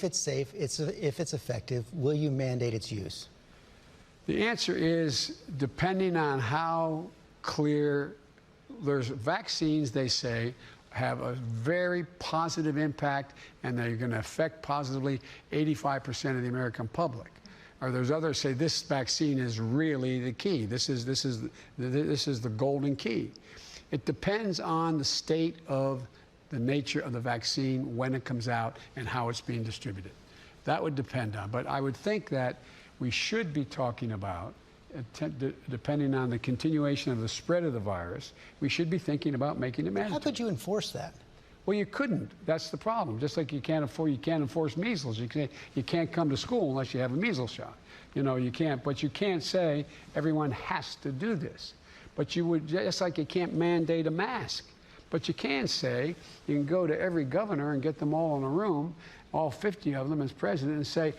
If it's safe, if it's effective, will you mandate its use? The answer is depending on how clear. There's vaccines, they say, have a very positive impact, and they're going to affect positively 85% of the American public. Or there's others say this vaccine is really the key. This is the golden key. It depends on the state of the nature of the vaccine, when it comes out, and how it's being distributed. That would depend on. But I would think that we should be talking about, depending on the continuation of the spread of the virus, we should be thinking about making it mandatory. How could you enforce that? Well, you couldn't. That's the problem. Just like you can't enforce measles. You can't come to school unless you have a measles shot. You know, you can't. But you can't say everyone has to do this. But you would, just like you can't mandate a mask. But you can say, you can go to every governor and get them all in a room, all 50 of them as president, and say,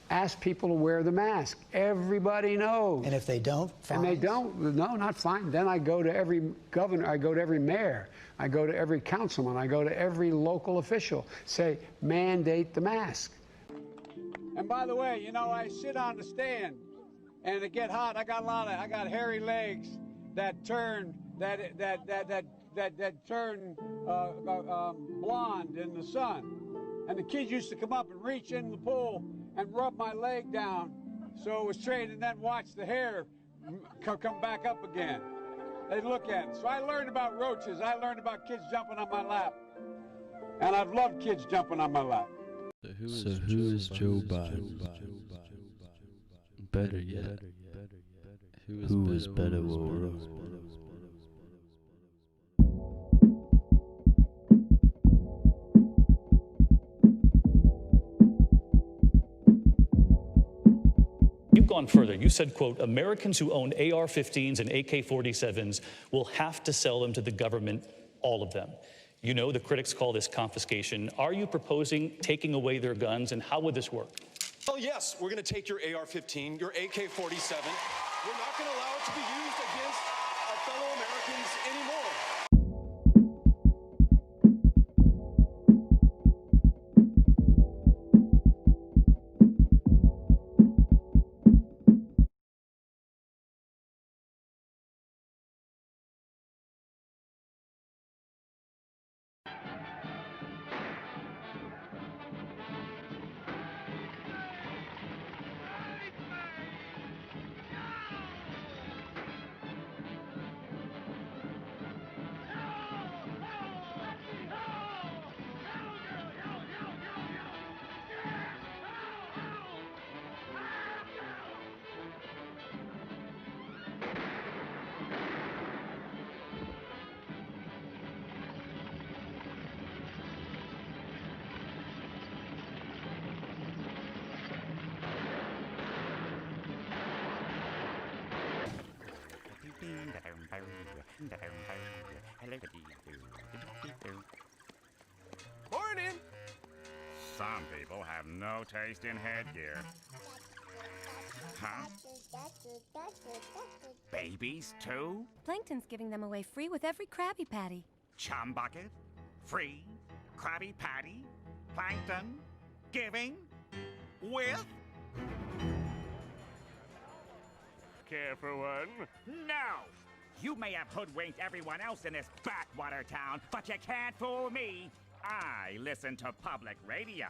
ask people to wear the mask. Everybody knows. And if they don't, fines? And they don't, no, not fine. Then I go to every governor, I go to every mayor, I go to every councilman, I go to every local official, say, mandate the mask. And by the way, you know, I sit on the stand and it get hot. I got hairy legs that turn, turn blonde in the sun. And the kids used to come up and reach in the pool and rub my leg down so it was straight, and then watch the hair come back up again. They'd look at it. So I learned about roaches. I learned about kids jumping on my lap. And I've loved kids jumping on my lap. So who is Joe Biden? Better yet, who is Beto O'Rourke? You've gone further. You said, quote, Americans who own AR-15s and AK-47s will have to sell them to the government, all of them. You know the critics call this confiscation. Are you proposing taking away their guns, and how would this work? Well, yes, we're going to take your AR-15, your AK-47. We're not going to allow it to be used against our fellow Americans anymore. Morning! Some people have no taste in headgear. Huh? Babies, too? Plankton's giving them away free with every Krabby Patty. Chum bucket? Free? Krabby Patty? Plankton? Giving? With? Care for one? No! You may have hoodwinked everyone else in this backwater town, but you can't fool me. I listen to public radio.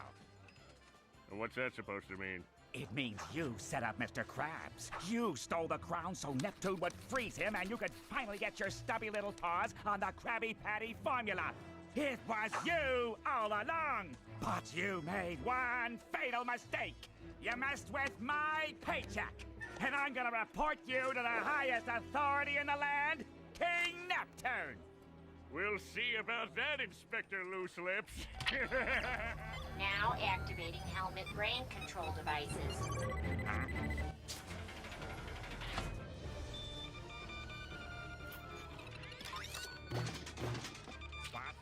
What's that supposed to mean? It means you set up Mr. Krabs. You stole the crown so Neptune would freeze him and you could finally get your stubby little paws on the Krabby Patty formula. It was you all along. But you made one fatal mistake. You messed with my paycheck. And I'm gonna report you to the highest authority in the land, King Neptune. We'll see about that, Inspector Loose Lips. Now activating helmet brain control devices. What?